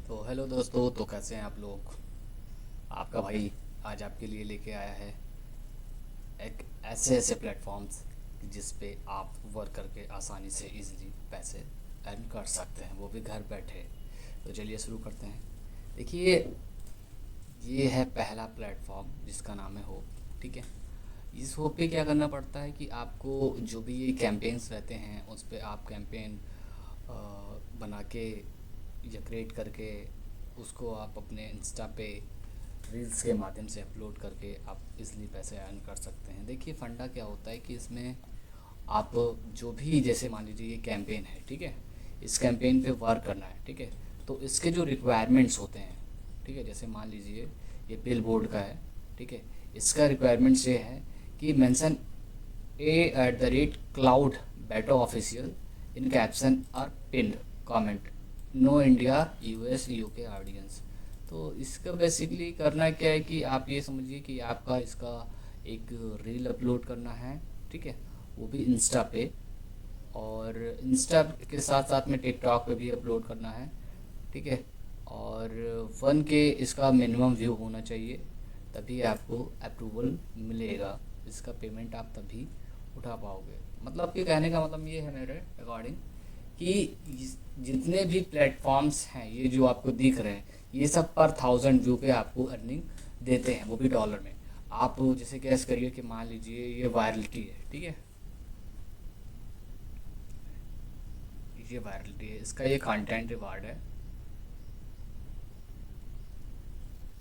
तो हेलो दोस्तों, तो कैसे हैं आप लोग। आपका भाई आज आपके लिए लेके आया है एक ऐसे ऐसे प्लेटफॉर्म्स जिस पे आप वर्क करके आसानी से इजीली पैसे अर्न कर सकते हैं, वो भी घर बैठे। तो चलिए शुरू करते हैं। देखिए, ये है पहला प्लेटफॉर्म जिसका नाम है होप। ठीक है। इस होप पे क्या करना पड़ता है कि आपको जो भी ये कैंपेन्स रहते हैं उस पे आप कैंपेन बना के या क्रिएट करके उसको आप अपने इंस्टा पे रील्स के माध्यम से अपलोड करके आप इजली पैसे अर्न कर सकते हैं। देखिए, फंडा क्या होता है कि इसमें आप जो भी, जैसे मान लीजिए ये कैंपेन है, ठीक है, इस कैंपेन पे वर्क करना है, ठीक है, तो इसके जो रिक्वायरमेंट्स होते हैं, ठीक है, जैसे मान लीजिए ये बिल बोर्ड का है, ठीक है, इसका रिक्वायरमेंट्स ये है कि mention a@cloud beto official in caption और pinned comment no India US UK audience. तो इसका बेसिकली करना क्या है कि आप ये समझिए कि आपका इसका एक रील अपलोड करना है, ठीक है, वो भी इंस्टा पे, और इंस्टा के साथ साथ में टिकटॉक पे भी अपलोड करना है, ठीक है, और 1K इसका मिनिमम व्यू होना चाहिए, तभी आपको अप्रूवल मिलेगा। इसका पेमेंट आप तभी उठा पाओगे। मतलब कि कहने का मतलब ये है मेरे अकॉर्डिंग कि जितने भी प्लेटफॉर्म्स हैं ये जो आपको दिख रहे हैं, ये सब पर 1000 व्यू पे आपको अर्निंग देते हैं, वो भी डॉलर में। आप जैसे गैस करिए कि मान लीजिए ये वायरलिटी है, ठीक है, ये वायरलिटी है, इसका ये कंटेंट रिवार्ड है,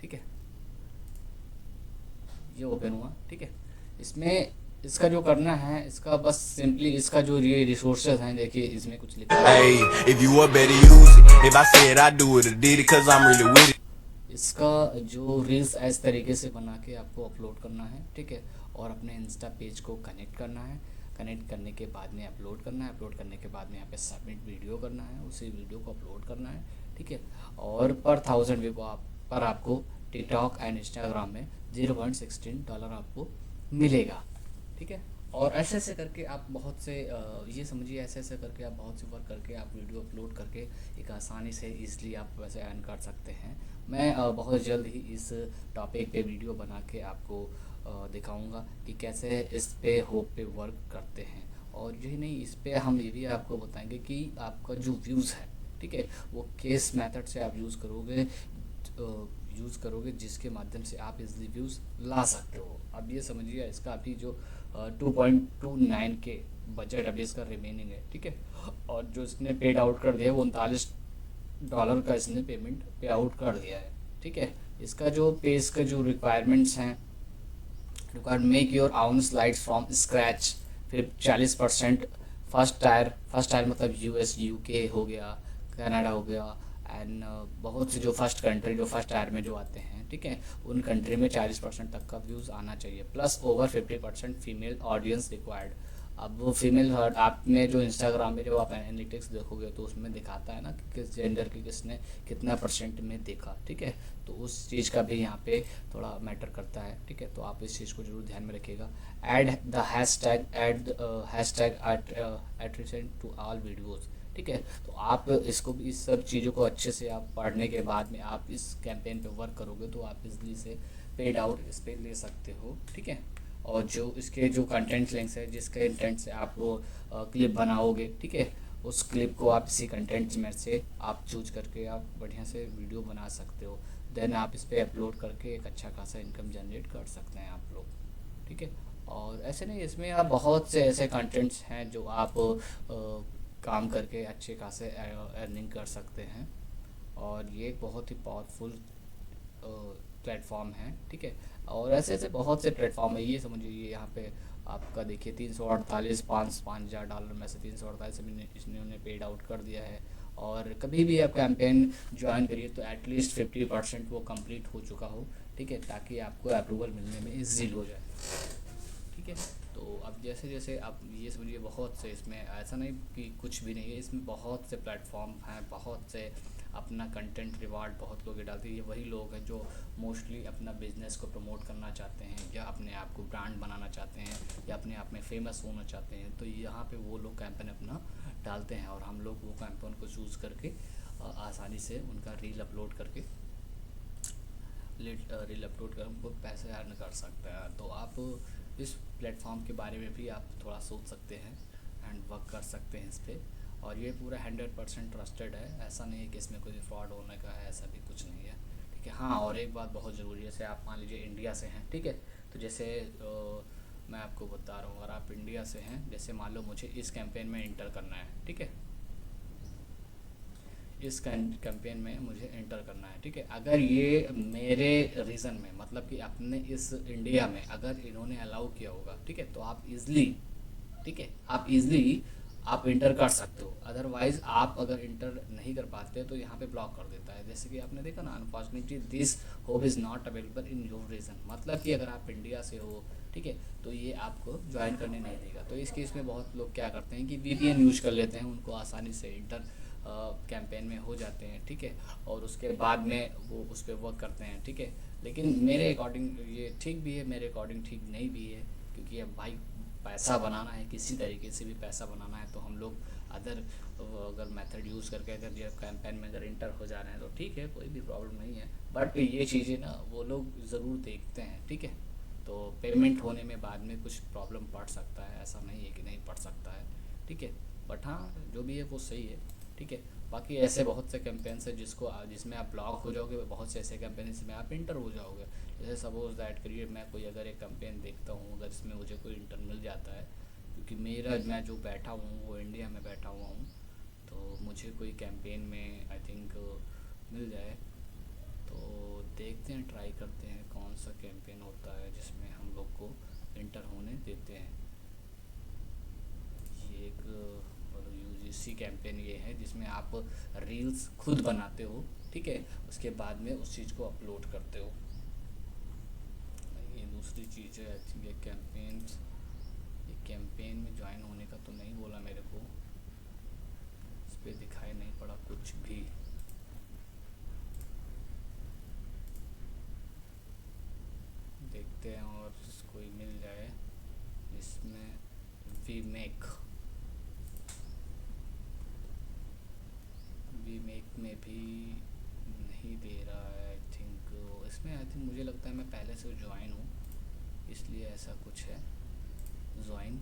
ठीक है, ये ओपन हुआ, ठीक है। इसमें इसका जो करना है, इसका बस सिंपली इसका जो ये रिसोर्सेज हैं, देखिए इसमें कुछ लिखा है। Hey, if you would better use it. If I said I do it, I did it cause I'm really with it. इसका जो रील्स इस तरीके से बना के आपको अपलोड करना है, ठीक है, और अपने इंस्टा पेज को कनेक्ट करना है। कनेक्ट करने के बाद में अपलोड करना है, अपलोड करने के बाद में यहाँ पे सबमिट वीडियो करना है, उसी वीडियो को अपलोड करना है, ठीक है, और पर 1000 व्यू को आप पर आपको टिकटॉक एंड इंस्टाग्राम में $0.16 आपको मिलेगा, ठीक है। और ऐसे ऐसे करके आप बहुत से ये समझिए, ऐसे ऐसे करके आप बहुत से वर्क करके आप वीडियो अपलोड करके एक आसानी से ईज़िली आप वैसे अर्न कर सकते हैं। मैं बहुत जल्द ही इस टॉपिक पे वीडियो बना के आपको दिखाऊंगा कि कैसे इस पे होप पे वर्क करते हैं। और यही नहीं, इस पे हम ये भी आपको बताएंगे कि आपका जो व्यूज़ है, ठीक है, वो किस मेथड से आप यूज़ करोगे जिसके माध्यम से आप इजली व्यूज़ ला सकते हो। अब ये समझिए, इसका अभी जो 2.29 के बजट अभी इसका रिमेनिंग है, ठीक है, और जो इसने पेड आउट कर दिया है वो $39 का इसने पेमेंट पे आउट कर दिया है, ठीक है। इसका जो पेज का जो रिक्वायरमेंट्स हैं, रिक्वायर्ड मेक योर आउन स्लाइड्स फ्रॉम स्क्रैच, फिर 40% फर्स्ट टायर मतलब यूएस यूके हो गया, कनाडा हो गया, एंड बहुत से जो फर्स्ट कंट्री जो फर्स्ट टायर में जो आते हैं, ठीक है, उन कंट्री में 40% तक का व्यूज़ आना चाहिए, plus over 50% female audience required. अब वो फीमेल, आपने जो इंस्टाग्राम में जब आप एनालिटिक्स देखोगे तो उसमें दिखाता है ना कि किस जेंडर की किसने कितना परसेंट में देखा, ठीक है, तो उस चीज़ का भी यहाँ पे थोड़ा मैटर करता है, ठीक है, तो आप इस चीज़ को जरूर ध्यान में रखिएगा। Add the hashtag at to all videos, ठीक है। तो आप इसको भी, इस सब चीज़ों को अच्छे से आप पढ़ने के बाद में आप इस कैंपेन पे वर्क करोगे तो आप इजली से पेड आउट इस पे ले सकते हो, ठीक है। और जो इसके जो कंटेंट लिंक्स है, जिसके इंटेंट से आप वो क्लिप बनाओगे, ठीक है, उस क्लिप को आप इसी कंटेंट्स में से आप चूज करके आप बढ़िया से वीडियो बना सकते हो। देन आप इस पर अपलोड करके एक अच्छा खासा इनकम जनरेट कर सकते हैं आप लोग, ठीक है। और ऐसे नहीं, इसमें आप बहुत से ऐसे कंटेंट्स हैं जो आप काम करके अच्छे खासे अर्निंग कर सकते हैं। और ये एक बहुत ही पावरफुल प्लेटफॉर्म है, ठीक है। और ऐसे ऐसे बहुत से प्लेटफॉर्म है, ये समझिए, ये यहाँ पे आपका देखिए 348 $5,000 में से 348 इन्होंने पेड आउट कर दिया है। और कभी भी आप कैंपेन ज्वाइन करिए तो एटलीस्ट 50% वो कंप्लीट हो चुका हो, ठीक है, ताकि आपको अप्रूवल मिलने में ईजी हो जाए, ठीक है। तो अब जैसे जैसे आप ये समझिए, बहुत से इसमें ऐसा नहीं कि कुछ भी नहीं है, इसमें बहुत से प्लेटफॉर्म हैं, बहुत से अपना कंटेंट रिवार्ड बहुत लोग डालते हैं। ये वही लोग हैं जो मोस्टली अपना बिजनेस को प्रमोट करना चाहते हैं या अपने आप को ब्रांड बनाना चाहते हैं या अपने आप में फेमस होना चाहते हैं, तो यहाँ पे वो लोग कैंपेन अपना डालते हैं और हम लोग वो कैंपेन को चूज़ करके आसानी से उनका रील अपलोड करके उनको पैसे अर्न कर सकते हैं। तो आप इस प्लेटफॉर्म के बारे में भी आप थोड़ा सोच सकते हैं एंड वर्क कर सकते हैं इस पर। और ये पूरा 100% ट्रस्टेड है, ऐसा नहीं है कि इसमें कोई फ्रॉड होने का है, ऐसा भी कुछ नहीं है, ठीक है। हाँ, और एक बात बहुत ज़रूरी है, जैसे आप मान लीजिए इंडिया से हैं, ठीक है, तो जैसे मैं आपको बता रहा हूँ, अगर आप इंडिया से हैं, जैसे मान लो मुझे इस कैंपेन में इंटर करना है, ठीक है, इस कैंपेन में मुझे इंटर करना है, ठीक है। अगर ये मेरे रीजन में, मतलब कि अपने इस इंडिया में अगर इन्होंने अलाउ किया होगा, ठीक है, तो आप इजली, ठीक है, आप इजली आप इंटर कर सकते हो। अदरवाइज आप अगर इंटर नहीं कर पाते तो यहाँ पे ब्लॉक कर देता है। जैसे कि आपने देखा ना, unfortunately this hope is not available in your region, मतलब कि अगर आप इंडिया से हो, ठीक है, तो ये आपको ज्वाइन करने नहीं देगा। तो इस केस में बहुत लोग क्या करते हैं कि वीपीएन यूज कर लेते हैं, उनको आसानी से इंटर कैंपेन में हो जाते हैं, ठीक है, और उसके बाद में वो उस पर वर्क करते हैं, ठीक है। लेकिन मेरे अकॉर्डिंग ये ठीक भी है, मेरे अकॉर्डिंग ठीक नहीं भी है, क्योंकि अब भाई पैसा बनाना है, किसी तरीके से भी पैसा बनाना है, तो हम लोग अदर अगर मेथड यूज़ करके अगर ये कैंपेन में अगर इंटर हो जा रहे हैं तो ठीक है, कोई भी प्रॉब्लम नहीं है। बट ये चीज़ें ना वो लोग ज़रूर देखते हैं, ठीक है। तो पेमेंट होने में बाद में कुछ प्रॉब्लम पड़ सकता है, ऐसा नहीं है कि नहीं पड़ सकता है, ठीक है। बट हाँ, जो भी है वो सही है, ठीक है। बाकी ऐसे बहुत से कैंपेन्स हैं जिसमें आप ब्लॉक हो जाओगे, बहुत से ऐसे कैंपेन जिसमें आप इंटर हो जाओगे। जैसे सपोज दैट करिए मैं कोई अगर एक कैंपेन देखता हूँ, अगर इसमें मुझे कोई इंटर मिल जाता है, क्योंकि मैं जो बैठा हूँ वो इंडिया में बैठा हुआ हूँ, तो मुझे कोई कैंपेन में आई थिंक मिल जाए, तो देखते हैं, ट्राई करते हैं कौन सा कैंपेन होता है जिसमें हम लोग को इंटर होने देते हैं। ये एक यूजीसी कैंपेन ये है जिसमें आप रील्स खुद बनाते हो, ठीक है, उसके बाद में उस चीज़ को अपलोड करते हो। ये दूसरी चीज़ है, आई थिंक ये कैंपेन में ज्वाइन होने का तो नहीं बोला मेरे को, इस पर दिखाई नहीं पड़ा कुछ भी। देखते हैं और कोई मिल जाए इसमें। वी मेक में भी नहीं दे रहा है आई थिंक। इसमें आई थिंक मुझे लगता है मैं पहले से ज्वाइन हूँ, इसलिए ऐसा कुछ है। ज्वाइन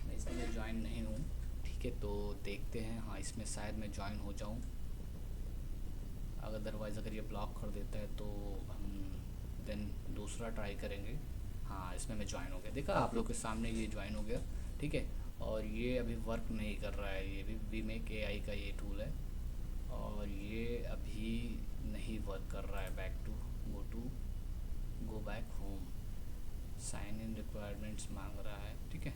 मैं इसमें ज्वाइन नहीं हूँ, ठीक है, तो देखते हैं। हाँ, इसमें शायद मैं ज्वाइन हो जाऊँ, अदरवाइज़ अगर ये ब्लॉक कर देता है तो हम देन दूसरा ट्राई करेंगे। हाँ, इसमें मैं ज्वाइन हो गया, देखा आप लोग के सामने ये ज्वाइन हो गया, ठीक है। और ये अभी वर्क नहीं कर रहा है, ये भी वीमेक एआई का ये टूल है, और ये अभी नहीं वर्क कर रहा है। Go back home, sign in requirements मांग रहा है, ठीक है,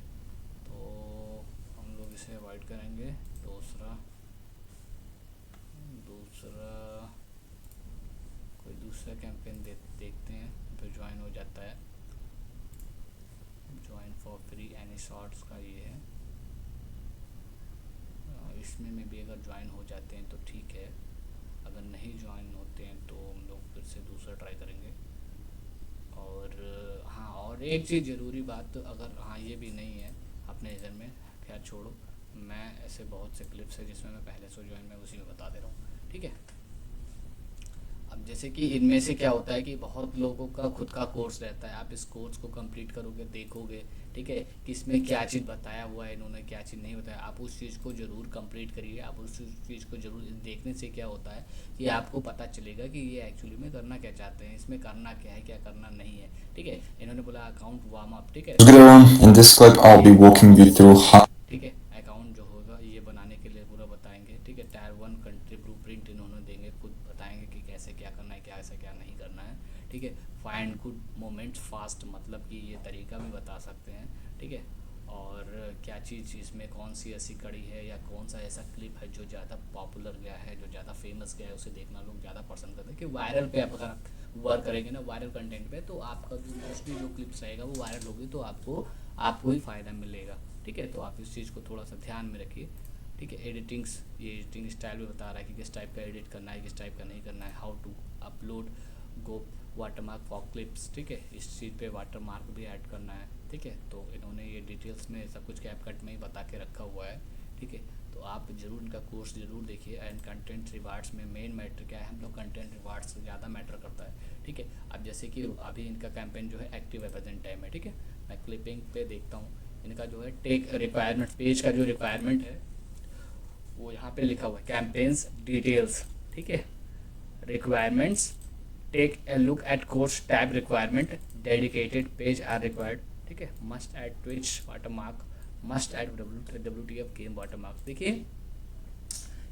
तो हम लोग इसे अवॉइड करेंगे। दूसरा कोई दूसरा कैंपेन देखते हैं तो ज्वाइन हो जाता है। Join for free any shorts का ये है, इसमें में भी अगर ज्वाइन हो जाते हैं तो ठीक है, अगर नहीं ज्वाइन होते हैं तो हम लोग फिर से दूसरा ट्राई करेंगे। और हाँ, और एक चीज़ ज़रूरी बात, अगर हाँ ये भी नहीं है अपने इधर में, खैर छोड़ो, मैं ऐसे बहुत से क्लिप्स है जिसमें मैं पहले से ज्वाइन, मैं उसी में बता दे रहा हूँ, ठीक है। अब जैसे कि इनमें से क्या होता है कि बहुत लोगों का खुद का कोर्स रहता है, आप इस कोर्स को कंप्लीट करोगे, देखोगे, ठीक है, कि इसमें क्या चीज़ बताया हुआ है इन्होंने, क्या चीज़ नहीं बताया, आप उस चीज़ को ज़रूर कंप्लीट करिए। आप उस चीज़ को ज़रूर देखने से क्या होता है कि आपको पता चलेगा कि ये एक्चुअली में करना क्या चाहते हैं, इसमें करना क्या है, क्या करना नहीं है, ठीक है। इन्होंने बोला अकाउंट वार्म अप, ठीक है, Good everyone, in this clip I'll be walking you through how ठीक है, अकाउंट जो होगा ये बनाने के लिए पूरा बताएंगे, ठीक है। टायर 1 कंट्री ब्लूप्रिंट इन्होंने देंगे, खुद बताएंगे कि कैसे क्या करना है, कैसे क्या नहीं करना है, ठीक है। फाइंड गुड मोमेंट्स फास्ट, मतलब कि ये तरीका भी बता सकते हैं, ठीक है। और क्या चीज़ इसमें कौन सी ऐसी कड़ी है या कौन सा ऐसा क्लिप है जो ज़्यादा पॉपुलर गया है, जो ज़्यादा फेमस गया है, उसे देखना लोग ज़्यादा पसंद करते हैं। कि वायरल पे आप अगर वर्क करेंगे ना, वायरल कंटेंट पे, तो आपका जो मोस्टली जो क्लिप्स रहेगा वो वायरल होगी, तो आपको ही फ़ायदा मिलेगा, ठीक है। तो आप इस चीज़ को थोड़ा सा ध्यान में रखिए, ठीक है। ये एडिटिंग स्टाइल भी बता रहा है कि किस टाइप का एडिट करना है, किस टाइप का नहीं करना है, how to upload go watermark for clips, ठीक है, इस चीज़ पे वाटरमार्क भी ऐड करना है, ठीक है। तो इन्होंने ये डिटेल्स में सब कुछ कैपकट में ही बता के रखा हुआ है, ठीक है। तो तो आप ज़रूर इनका कोर्स ज़रूर देखिए। एंड कंटेंट रिवार्ड्स में मेन मैटर क्या है, हम लोग कंटेंट रिवार्ड्स से ज़्यादा मैटर करता है, ठीक है। अब जैसे कि अभी इनका कैंपेन जो है एक्टिव है प्रेजेंट टाइम में, ठीक है। मैं क्लिपिंग पे देखता हूँ, इनका जो है टेक रिक्वायरमेंट पेज का जो रिक्वायरमेंट है वो यहाँ पे लिखा हुआ है कैंपेन्स डिटेल्स, ठीक है। Requirements, take a look at course tab requirement, dedicated page are required, ठीक है। Must add Twitch watermark, must add WTF game watermark. देखिए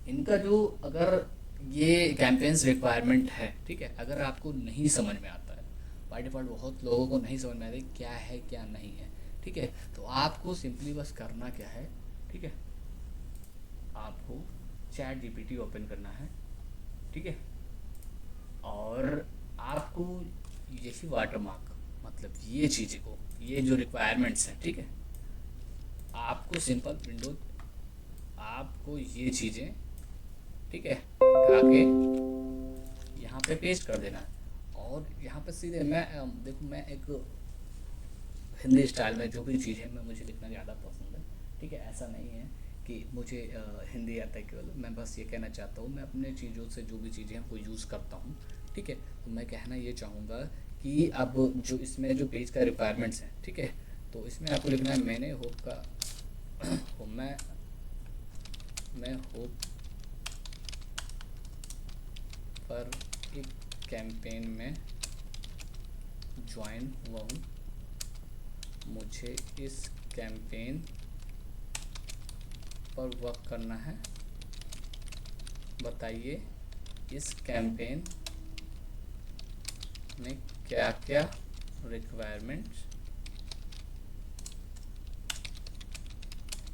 इनका जो अगर ये कैंपेन्स रिक्वायरमेंट है, ठीक है, अगर आपको नहीं समझ में आता है, बाय डिफ़ॉल्ट बहुत लोगों को नहीं समझ में आता है क्या है क्या नहीं है, ठीक है, तो आपको सिंपली बस करना क्या है, ठीक है, आपको चैट GPT ओपन करना है, ठीक है, और आपको यही वाटरमार्क मतलब ये चीज़ें को, ये जो रिक्वायरमेंट्स हैं, ठीक है, आपको सिंपल विंडो, आपको ये चीज़ें, ठीक है, उठा के यहाँ पे पेस्ट कर देना है। और यहाँ पे सीधे मैं देखो मैं एक हिंदी स्टाइल में जो भी चीज़ है मैं मुझे लिखना ज़्यादा पसंद है, ठीक है। ऐसा नहीं है कि मुझे हिंदी आता है केवल, मैं बस ये कहना चाहता हूँ मैं अपने चीज़ों से जो भी चीज़ें हैं वो यूज़ करता हूँ, ठीक है। तो मैं कहना ये चाहूँगा कि अब जो इसमें जो पेज का रिक्वायरमेंट्स हैं, ठीक है, तो इसमें आपको लिखना है मैंने होप का मैं होप पर एक कैंपेन में ज्वाइन हुआ हूँ, मुझे इस कैंपेन पर वर्क करना है, बताइए इस कैंपेन में क्या क्या रिक्वायरमेंट्स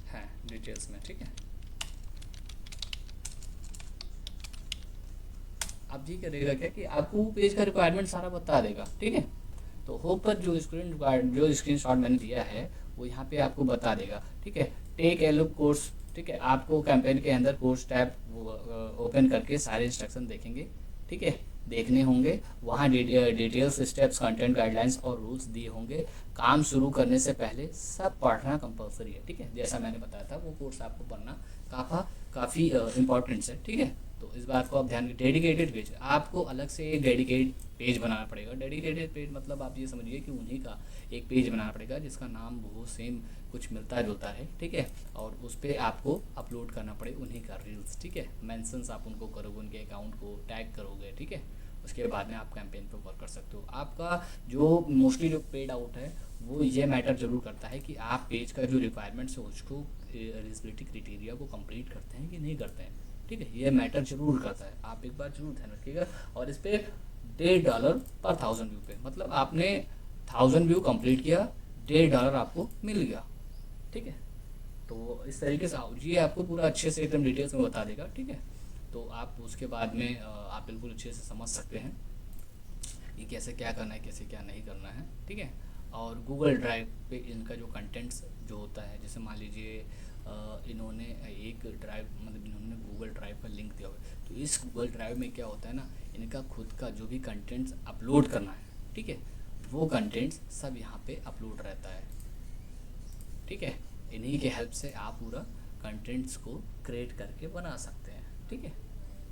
हैं डिटेल्स में, ठीक है। आप जी करेगा क्या कि आपको पेज का रिक्वायरमेंट सारा बता देगा, ठीक है। तो होप पर जो स्क्रीन शॉट मैंने दिया है वो यहाँ पे आपको बता देगा, ठीक है। टेक ए लुक कोर्स, ठीक है, आपको कैंपेन के अंदर कोर्स टैब ओपन करके सारे इंस्ट्रक्शन देखेंगे, ठीक है, देखने होंगे। वहाँ डिटेल्स, स्टेप्स, कंटेंट गाइडलाइंस और रूल्स दिए होंगे। काम शुरू करने से पहले सब पढ़ना कंपलसरी है, ठीक है। जैसा मैंने बताया था वो कोर्स आपको पढ़ना काफ़ी इम्पोर्टेंट है, ठीक है। तो इस बात को आप ध्यान रखिए। डेडिकेटेड पेज, आपको अलग से एक डेडिकेटेड पेज बनाना पड़ेगा। डेडिकेटेड पेज मतलब आप ये समझिए कि उन्हीं का एक पेज बनाना पड़ेगा जिसका नाम वो सेम कुछ मिलता जुलता है, ठीक है, और उस पर आपको अपलोड करना पड़े उन्हीं का रील्स, ठीक है। मेंशंस आप उनको करोगे, उनके अकाउंट को टैग करोगे, ठीक है। उसके बाद में आप कैंपेन पे वर्क कर सकते हो। आपका जो मोस्टली जो पेड आउट है वो ये मैटर जरूर करता है कि आप पेज का जो रिक्वायरमेंट्स है उसको एलिजिबिलिटी क्राइटेरिया को कंप्लीट करते हैं कि नहीं करते हैं, ठीक है। ये मैटर जरूर करता है, आप एक बार जरूर ध्यान रखिएगा। और इस पर $1.5 पर 1000 व्यू पे, मतलब आपने 1000 व्यू कंप्लीट किया, $1.5 आपको मिल गया, ठीक है। तो इस तरीके से ये आपको पूरा अच्छे से एकदम डिटेल्स में बता देगा, ठीक है। तो आप उसके बाद में आप बिल्कुल अच्छे से समझ सकते हैं कि कैसे क्या करना है, कैसे क्या नहीं करना है, ठीक है। और गूगल ड्राइव पे इनका जो कंटेंट्स जो होता है, जैसे मान लीजिए इन्होंने एक ड्राइव मतलब इन्होंने गूगल ड्राइव पर लिंक दिया हुआ है, तो इस गूगल ड्राइव में क्या होता है ना, इनका खुद का जो भी कंटेंट्स अपलोड करना है, ठीक है, वो कंटेंट्स सब यहाँ पे अपलोड रहता है, ठीक है। इन्हीं के हेल्प से आप पूरा कंटेंट्स को क्रिएट करके बना सकते हैं, ठीक है।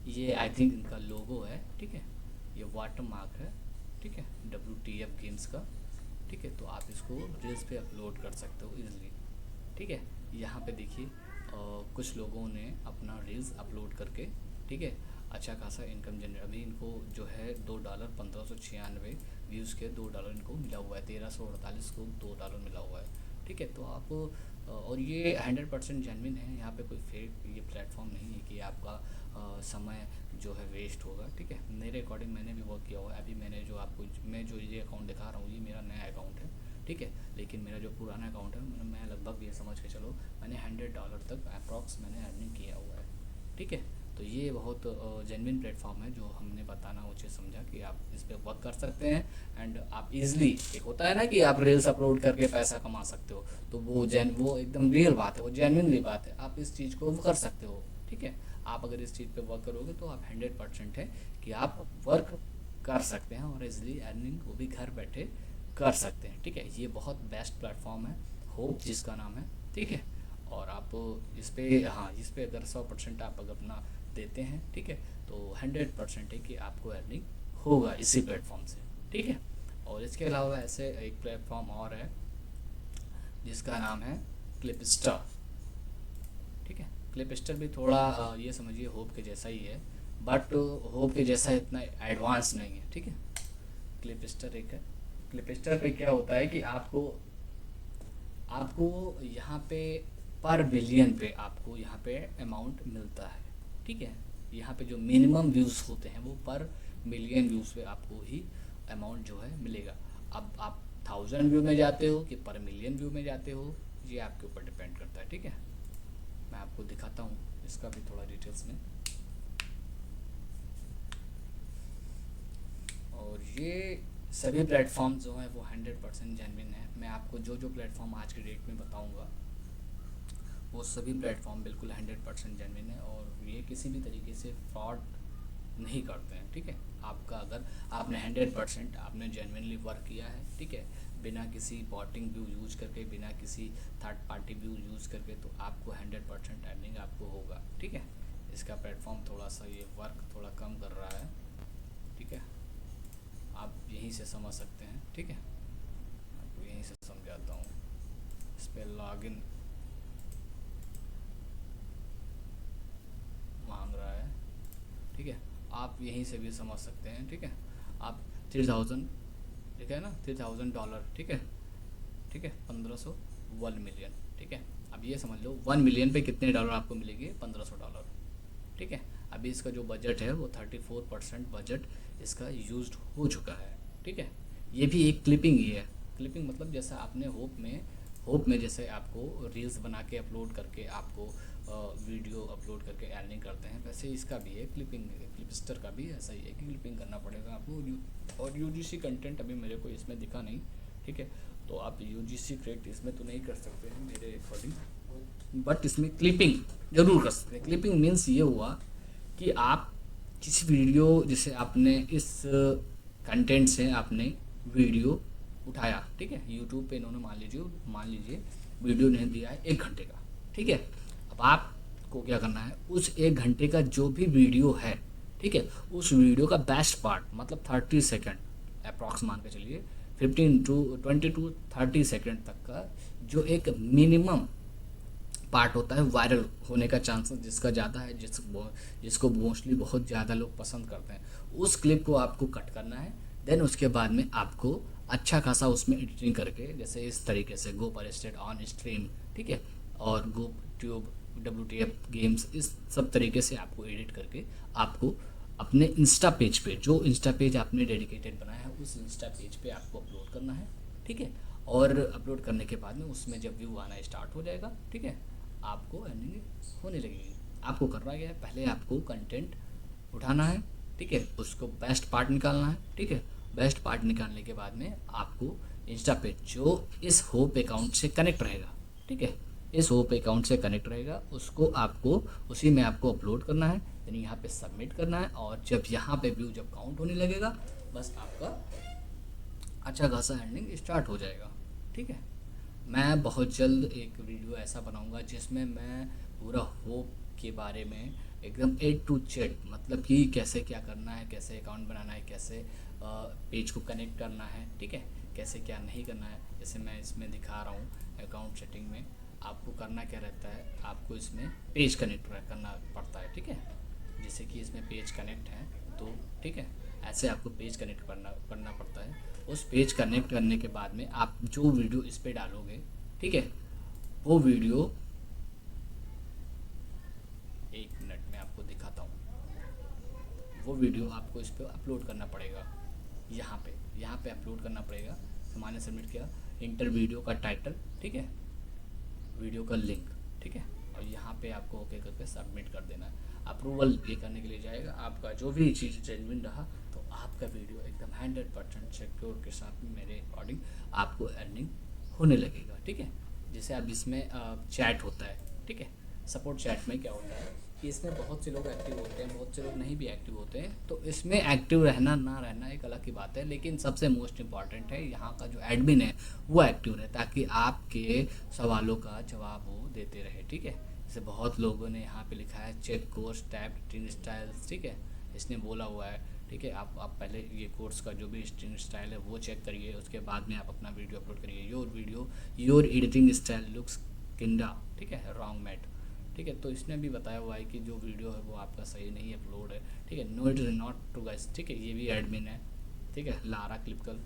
ये आई थिंक इनका लोगो है, ठीक है, ये वाटर मार्क है, ठीक है, WTF गेम्स का, ठीक है। तो आप इसको रील्स पे अपलोड कर सकते हो इजीली, ठीक है। यहाँ पे देखिए कुछ लोगों ने अपना रील्स अपलोड करके, ठीक है, अच्छा खासा इनकम जनरेट, अभी इनको जो है $2 1596 व्यूज़ के $2 इनको मिला हुआ है, 1348 को $2 मिला हुआ है, ठीक है। तो आप और ये 100% जेन्युइन है, यहाँ पे कोई फेक ये प्लेटफॉर्म नहीं है कि आपका समय जो है वेस्ट होगा, ठीक है। मेरे अकॉर्डिंग मैंने भी वर्क किया हुआ है। अभी मैंने जो आपको मैं जो ये अकाउंट दिखा रहा हूँ ये मेरा नया अकाउंट है, ठीक है, लेकिन मेरा जो पुराना अकाउंट है मैं लगभग ये समझ के चलो मैंने $100 तक अप्रॉक्स मैंने अर्निंग किया हुआ है, ठीक है। तो ये बहुत जेन्युइन प्लेटफॉर्म है जो हमने बताना उचित समझा कि आप इस पर वर्क कर सकते हैं। एंड आप इजीली, एक होता है ना कि आप रील्स अपलोड करके पैसा कमा सकते हो, तो वो एकदम रियल बात है, वो जेन्युइनली बात है, आप इस चीज़ को कर सकते हो, ठीक है। आप अगर इस चीज़ पे वर्क करोगे तो आप 100% है कि आप वर्क कर सकते हैं और इजीली अर्निंग वो भी घर बैठे कर सकते हैं, ठीक है। ये बहुत बेस्ट प्लेटफॉर्म है, होप जिसका नाम है, ठीक है। और आप इस पे, हाँ, इस पे अगर 100% आप अगर अपना देते हैं, ठीक है, तो 100% है कि आपको अर्निंग होगा इसी प्लेटफॉर्म से, ठीक है। और इसके अलावा ऐसे एक प्लेटफॉर्म और है जिसका नाम है क्लिपस्टर, ठीक है। क्लिपस्टर भी थोड़ा ये समझिए होप के जैसा ही है, बट होप के जैसा इतना एडवांस नहीं है, ठीक है। क्लिपस्टर एक है। क्लिपस्टर पे क्या होता है कि आपको आपको यहाँ पे पर बिलियन पे आपको यहाँ पे अमाउंट मिलता है, ठीक है। यहाँ पे जो मिनिमम व्यूज़ होते हैं वो पर मिलियन व्यूज़ पे आपको ही अमाउंट जो है मिलेगा। अब आप 1000 व्यू में जाते हो कि पर मिलियन व्यू में जाते हो, ये आपके ऊपर डिपेंड करता है, ठीक है। मैं आपको दिखाता हूँ इसका भी थोड़ा डिटेल्स में। और ये सभी प्लेटफॉर्म जो हैं वो 100% जेन्युइन है। मैं आपको जो जो प्लेटफॉर्म आज की डेट में बताऊंगा वो सभी प्लेटफॉर्म बिल्कुल 100% जेन्युइन है, और ये किसी भी तरीके से फ्रॉड नहीं करते हैं, ठीक है। आपका अगर आपने 100% आपने जेन्युइनली वर्क किया है, ठीक है, बिना किसी बॉटिंग व्यू यूज करके, बिना किसी थर्ड पार्टी व्यू यूज करके, तो आपको 100% अर्निंग आपको होगा, ठीक है। इसका प्लेटफॉर्म थोड़ा सा ये वर्क थोड़ा कम कर रहा है, ठीक है, आप यहीं से समझ सकते हैं, ठीक है। आपको यहीं से समझाता हूँ। इस पर लॉगिन मांग रहा है, ठीक है, आप यहीं से भी समझ सकते हैं, ठीक है। आप 3000, ठीक है ना, $3000, ठीक है, ठीक है, 1500, 1 मिलियन, ठीक है। अब ये समझ लो 1 मिलियन पे कितने डॉलर आपको मिलेंगे, $1500, ठीक है। अभी इसका जो बजट है वो 34% बजट इसका यूज्ड हो चुका है, ठीक है। ये भी एक क्लिपिंग ही है। क्लिपिंग मतलब जैसा आपने होप में जैसे आपको रील्स बना के अपलोड करके आपको वीडियो अपलोड करके अर्निंग करते हैं, वैसे इसका भी है क्लिपिंग। क्लिपस्टर का भी ऐसा ही है कि क्लिपिंग करना पड़ेगा आपको। और यूजीसी कंटेंट अभी मेरे को इसमें दिखा नहीं, ठीक है, तो आप यूजीसी क्रिएट इसमें तो नहीं कर सकते हैं मेरे अकॉर्डिंग, बट इसमें क्लिपिंग जरूर कर सकते हैं। क्लिपिंग मीन्स ये हुआ कि आप किसी वीडियो, जैसे आपने इस कंटेंट से आपने वीडियो उठाया, ठीक है, यूट्यूब पे इन्होंने मान लीजिए वीडियो ने दिया है 1 घंटे का, ठीक है। अब आपको क्या करना है, उस 1 घंटे का जो भी वीडियो है, ठीक है, उस वीडियो का बेस्ट पार्ट मतलब 30 सेकेंड अप्रॉक्स मान के चलिए, 20 टू 30 सेकेंड तक का जो एक मिनिमम पार्ट होता है वायरल होने का चांसेस जिसका ज़्यादा है, जिसको मोस्टली बहुत ज़्यादा लोग पसंद करते हैं, उस क्लिप को आपको कट करना है। देन उसके बाद में आपको अच्छा खासा उसमें एडिटिंग करके, जैसे इस तरीके से गो पर स्टेट ऑन स्ट्रीम, ठीक है, और गो ट्यूब WTF गेम्स, इस सब तरीके से आपको एडिट करके आपको अपने इंस्टा पेज पे, जो इंस्टा पेज आपने डेडिकेटेड बनाया है उस इंस्टा पेज पे आपको अपलोड करना है, ठीक है। और अपलोड करने के बाद में उसमें जब व्यू आना स्टार्ट हो जाएगा, ठीक है, आपको अर्निंग होने लगेगी। आपको करना क्या है, पहले आपको कंटेंट उठाना है, ठीक है, उसको बेस्ट पार्ट निकालना है, ठीक है। बेस्ट पार्ट निकालने के बाद में आपको इंस्टा पे जो इस होप अकाउंट से कनेक्ट रहेगा, ठीक है, इस होप अकाउंट से कनेक्ट रहेगा, उसको आपको उसी में आपको अपलोड करना है, यानी यहाँ पे सबमिट करना है। और जब यहाँ पे व्यू जब काउंट होने लगेगा, बस आपका अच्छा खासा अर्निंग स्टार्ट हो जाएगा, ठीक है। मैं बहुत जल्द एक वीडियो ऐसा बनाऊंगा जिसमें मैं पूरा होप के बारे में एकदम A to Z, मतलब कि कैसे क्या करना है, कैसे अकाउंट बनाना है, कैसे पेज को कनेक्ट करना है, ठीक है, कैसे क्या नहीं करना है। जैसे मैं इसमें दिखा रहा हूँ अकाउंट सेटिंग में, आपको करना क्या रहता है, आपको इसमें पेज कनेक्ट करना पड़ता है, ठीक है। जैसे कि इसमें पेज कनेक्ट है तो, ठीक है, ऐसे आपको पेज कनेक्ट करना पड़ता है। उस पेज कनेक्ट करने के बाद में आप जो वीडियो इस पर डालोगे, ठीक है, वो वीडियो, एक मिनट में आपको दिखाता हूँ, वो वीडियो आपको इस पर अपलोड करना पड़ेगा। यहाँ पे अपलोड करना पड़ेगा। मैंने सबमिट किया, इंटर वीडियो का टाइटल, ठीक है, वीडियो का लिंक, ठीक है, और यहाँ पे आपको ओके करके सबमिट कर देना है। अप्रूवल ये करने के लिए जाएगा। आपका जो भी चीज़ जेन्युइन रहा तो आपका वीडियो एकदम 100% सिक्योर के साथ में मेरे अकॉर्डिंग आपको अर्निंग होने लगेगा, ठीक है। जैसे अब इसमें चैट होता है, ठीक है, सपोर्ट चैट में क्या होता है कि इसमें बहुत से लोग एक्टिव होते हैं, बहुत से लोग नहीं भी एक्टिव होते हैं, तो इसमें एक्टिव रहना ना रहना एक अलग की बात है, लेकिन सबसे मोस्ट इम्पॉर्टेंट है यहाँ का जो एडमिन है वो एक्टिव रहे, ताकि आपके सवालों का जवाब वो देते रहे, ठीक है। जैसे बहुत लोगों ने यहाँ पे लिखा है check course tab string styles, ठीक है, इसने बोला हुआ है, ठीक है। आप पहले ये कोर्स का जो भी स्ट्रिंग स्टाइल है वो चेक करिए, उसके बाद में आप अपना वीडियो अपलोड करिए। Your editing style looks kinda, ठीक है, रॉन्ग मैट, ठीक है। तो इसने भी बताया हुआ है कि जो वीडियो है वो आपका सही नहीं अपलोड है, ठीक है। No it is not to guys, ठीक है, ये भी एडमिन है, ठीक है, लारा क्लिपकल,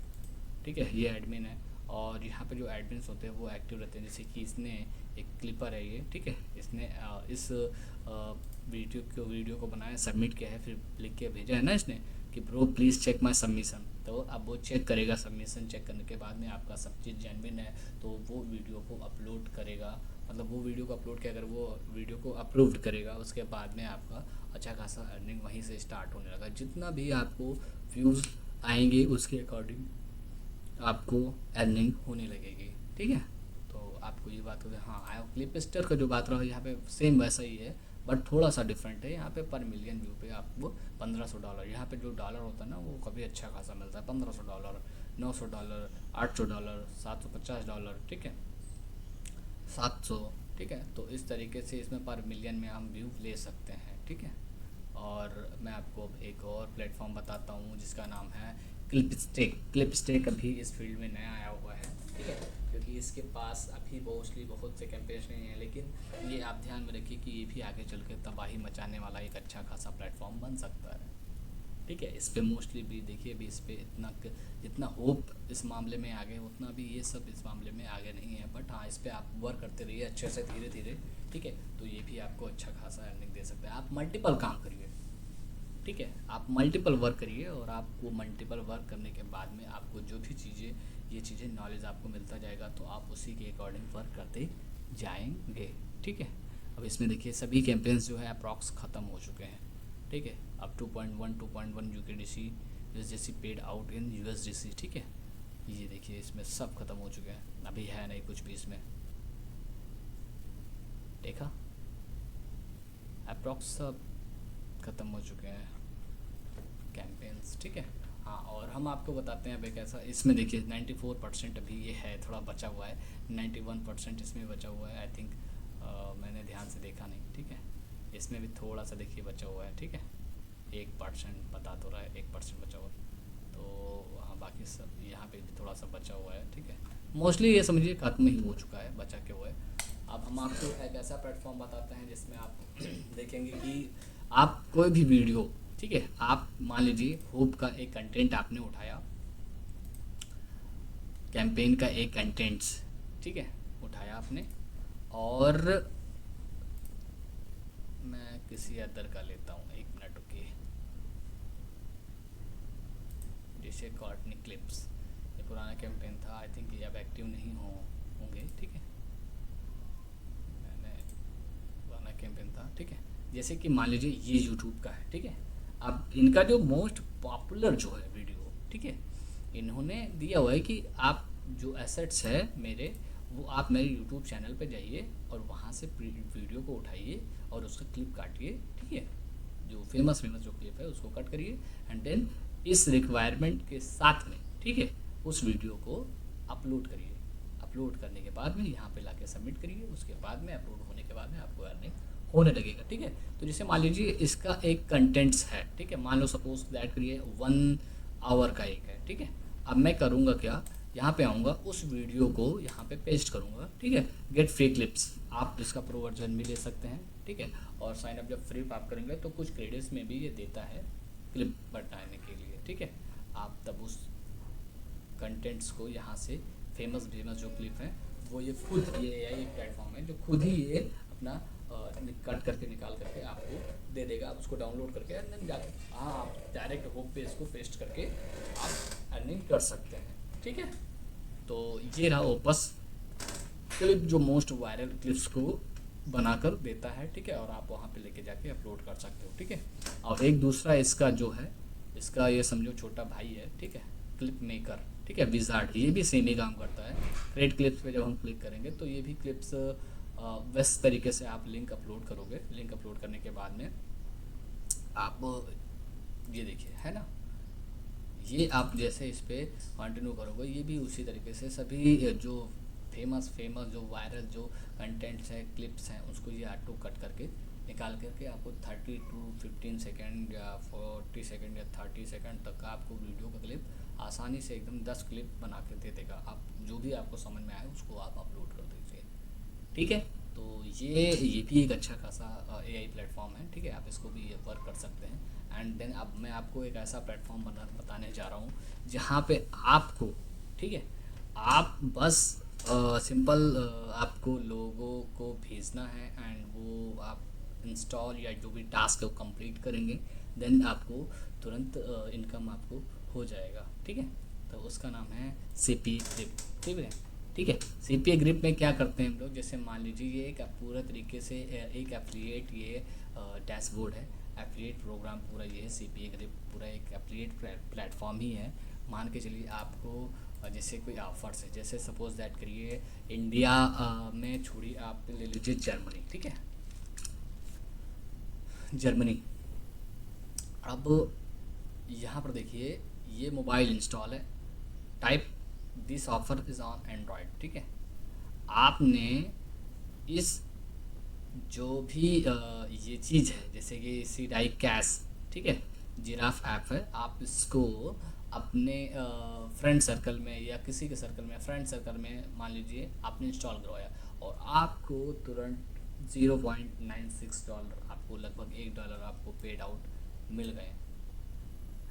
ठीक है, ये एडमिन है। और यहाँ पे जो एडमिन्स होते हैं वो एक्टिव रहते हैं, जैसे कि इसने एक क्लिपर है ये, ठीक है, इसने इस वीडियो को बनाया, सबमिट किया है, फिर लिख के भेजा है ना इसने कि bro please check my submission, तो अब वो चेक करेगा, सबमिशन चेक करने के बाद में आपका सब चीज़ जेन्युइन है तो वो वीडियो को अपलोड करेगा, मतलब वो वीडियो को अपलोड किया, अगर वो वीडियो को अप्रूव्ड करेगा उसके बाद में आपका अच्छा खासा अर्निंग वहीं से स्टार्ट होने लगा। जितना भी आपको व्यूज़ आएंगे उसके अकॉर्डिंग आपको अर्निंग होने लगेगी, ठीक है। तो आपको ये बात होती है। हाँ, क्लिपस्टर का जो बात रहा यहाँ पे सेम वैसा ही है, बट थोड़ा सा डिफरेंट है। यहाँ पे पर मिलियन व्यू पे आपको $1500, यहाँ पे जो डॉलर होता है ना वो कभी अच्छा खासा मिलता है, $1500, $900, $800, $750, ठीक है, 700, ठीक है। तो इस तरीके से इसमें पर मिलियन में हम व्यू ले सकते हैं, ठीक है। और मैं आपको अब एक और प्लेटफॉर्म बताता हूँ जिसका नाम है क्लिपस्टेक अभी इस फील्ड में नया आया हुआ है, ठीक है, क्योंकि इसके पास अभी मोस्टली बहुत से कैंपेन्स नहीं हैं, लेकिन ये आप ध्यान में रखिए कि ये भी आगे चल के तबाही मचाने वाला एक अच्छा खासा प्लेटफॉर्म बन सकता है, ठीक है। इस पर मोस्टली भी देखिए, अभी इस पर जितना होप इस मामले में आगे, उतना भी ये सब इस मामले में आगे नहीं है, बट हाँ, इस पर आप वर्क करते रहिए अच्छे से, धीरे धीरे, ठीक है। तो ये भी आपको अच्छा खासा अर्निंग दे सकता है। आप मल्टीपल काम करिए, ठीक है, आप मल्टीपल वर्क करिए, और आपको मल्टीपल वर्क करने के बाद में आपको जो भी ये चीज़ें नॉलेज आपको मिलता जाएगा, तो आप उसी के अकॉर्डिंग वर्क करते जाएंगे, ठीक है। अब इसमें देखिए सभी कैंपेन्स जो है अप्रॉक्स ख़त्म हो चुके हैं, ठीक है। अब 2.1 UKDC USDC paid out in USDC, ठीक है। ये देखिए इसमें सब खत्म हो चुके हैं, अभी है नहीं कुछ भी इसमें, देखा, अप्रॉक्स सब ख़त्म हो चुके हैं कैंपेन्स, ठीक है। हाँ, और हम आपको बताते हैं अभी कैसा, इसमें देखिए 94% अभी ये है, थोड़ा बचा हुआ है, 91% इसमें बचा हुआ है, आई थिंक मैंने ध्यान से देखा नहीं, ठीक है। इसमें भी थोड़ा सा देखिए बचा हुआ है, ठीक है, 1% बता तो रहा है, 1% बचा हुआ, तो हाँ बाकी सब यहाँ पे भी थोड़ा सा बचा हुआ है, ठीक है। मोस्टली ये समझिए खत्म ही हो चुका है, बचा के हुआ है। अब हम आपको एक ऐसा प्लेटफॉर्म बताते हैं जिसमें आप देखेंगे कि आप कोई भी वीडियो, ठीक है, आप मान लीजिए होप का एक कंटेंट आपने उठाया, कैंपेन का एक कंटेंट्स, ठीक है, उठाया आपने, और मैं किसी अदर का लेता हूँ, 1 मिनट रुकिए, जैसे कॉर्टनी क्लिप्स, ये पुराना कैंपेन था, आई थिंक ये अब एक्टिव नहीं होंगे, ठीक है, मैंने पुराना कैंपेन था, ठीक है। जैसे कि मान लीजिए ये यूट्यूब का है, ठीक है। अब इनका जो मोस्ट पॉपुलर जो है वीडियो, ठीक है, इन्होंने दिया हुआ है कि आप जो एसेट्स है मेरे, वो आप मेरे यूट्यूब चैनल पे जाइए और वहाँ से वीडियो को उठाइए और उसका क्लिप काटिए, ठीक है, जो फेमस जो क्लिप है उसको कट करिए, एंड देन इस रिक्वायरमेंट के साथ में, ठीक है, उस वीडियो को अपलोड करिए। अपलोड करने के बाद में यहाँ पे लाके सबमिट करिए, उसके बाद में अपलोड होने के बाद में आपको अर्निंग होने लगेगा, ठीक है। तो जैसे मान लीजिए इसका एक कंटेंट्स है, ठीक है, मान लो सपोज दैट करिए 1 आवर का एक है, ठीक है। अब मैं करूँगा क्या, यहाँ पे आऊँगा, उस वीडियो को यहाँ पे पेस्ट करूँगा, ठीक है, गेट फ्री क्लिप्स, आप इसका प्रो वर्जन भी ले सकते हैं, ठीक है। और साइन अप जब फ्री आप करेंगे तो कुछ क्रेडिट्स में भी ये देता है क्लिप बनाने के लिए, ठीक है। आप तब उस कंटेंट्स को यहाँ से फेमस जो क्लिप है वो ये खुद, ये AI एक प्लेटफॉर्म है जो खुद ही ये अपना कट करके निकाल करके आपको दे देगा, आप उसको डाउनलोड करके देन जाकर हाँ आप डायरेक्ट होप पे इसको पेस्ट करके आप अर्निंग कर सकते हैं, ठीक है। तो ये रहा ओपस क्लिप जो मोस्ट वायरल क्लिप्स को बनाकर देता है, ठीक है, और आप वहाँ पे लेके जाके अपलोड कर सकते हो, ठीक है। और एक दूसरा इसका जो है, इसका ये समझो छोटा भाई है, ठीक है, क्लिप मेकर, ठीक है, विजार्ड, ये भी सेम ही काम करता है। क्रिएट क्लिप्स पे जब हम क्लिक करेंगे तो ये भी क्लिप्स वैस तरीके से आप लिंक अपलोड करोगे। लिंक अपलोड करने के बाद में आप ये देखिए, है ना, ये आप जैसे इस पर कंटिन्यू करोगे, ये भी उसी तरीके से सभी जो फेमस फेमस जो वायरल जो कंटेंट्स हैं, क्लिप्स हैं, उसको ये ऑटो कट करके निकाल करके आपको 30 टू 15 सेकेंड या 40 सेकेंड या 30 सेकेंड तक का आपको वीडियो का क्लिप आसानी से एकदम 10 क्लिप बना के दे देगा। आप जो भी आपको समझ में आए उसको आप अपलोड कर दीजिए, ठीक है। तो ये भी एक अच्छा खासा AI प्लेटफॉर्म है, ठीक है, आप इसको भी वर्क कर सकते हैं। एंड देन अब मैं आपको एक ऐसा प्लेटफॉर्म बताने जा रहा हूँ जहाँ पे आपको, ठीक है, आप बस सिंपल आपको लोगों को भेजना है एंड वो आप इंस्टॉल या जो भी टास्क है वो कंप्लीट करेंगे, देन आपको तुरंत इनकम आपको हो जाएगा, ठीक है। तो उसका नाम है CPA ग्रिप, ठीक है, ठीक है। CPA ग्रिप में क्या करते हैं हम लोग, जैसे मान लीजिए ये एक पूरा तरीके से एक एफिलिएट ये डैशबोर्ड है, एफिलिएट प्रोग्राम पूरा ये है। CPA ग्रिप पूरा एक एफिलिएट प्लेटफॉर्म ही है। मान के चलिए आपको जैसे कोई ऑफर्स है, जैसे सपोज दैट करिए इंडिया में छोड़िए, आप ले लीजिए जर्मनी, ठीक है, जर्मनी। अब यहाँ पर देखिए ये मोबाइल इंस्टॉल है, type this offer is on Android, ठीक है। आपने इस जो भी ये चीज़ है जैसे कि सीडाई कैश, ठीक है, जिराफ ऐप है, आप इसको अपने फ्रेंड सर्कल में या किसी के सर्कल में, फ्रेंड सर्कल में मान लीजिए आपने इंस्टॉल करवाया और आपको तुरंत $0.96 आपको लगभग $1 आपको पेड आउट मिल गए,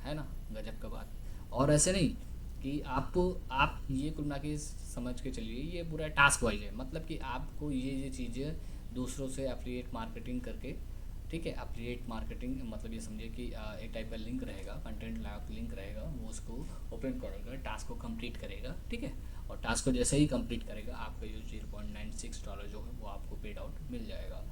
है ना, गजब का बात। और ऐसे नहीं कि आप ये कुल मिला के समझ के चलिए ये पूरा टास्क वाइज है, मतलब कि आपको ये चीज़ें दूसरों से एफिलिएट मार्केटिंग करके, ठीक है, एफिलिएट मार्केटिंग मतलब ये समझिए कि एक टाइप का लिंक रहेगा, कंटेंट लिंक रहेगा, वो उसको ओपन करेगा, टास्क को कंप्लीट करेगा, ठीक है, और टास्क को जैसे ही कंप्लीट करेगा आपका ये $0.96 जो है वो आपको पेड आउट मिल जाएगा,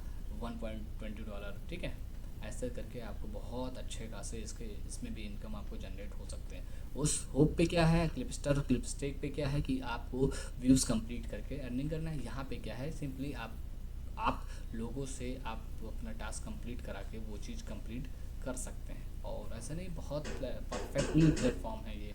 $1.20, ठीक है। ऐसे करके आपको बहुत अच्छे खासे इसमें भी इनकम आपको जनरेट हो सकते हैं। उस होप पे क्या है, क्लिपस्टेक पे क्या है कि आपको व्यूज़ कंप्लीट करके अर्निंग करना है। यहाँ पे क्या है, सिंपली आप लोगों से आप अपना टास्क कंप्लीट करा के वो चीज़ कंप्लीट कर सकते हैं। और ऐसा नहीं, बहुत परफेक्टली प्लेटफॉर्म है ये।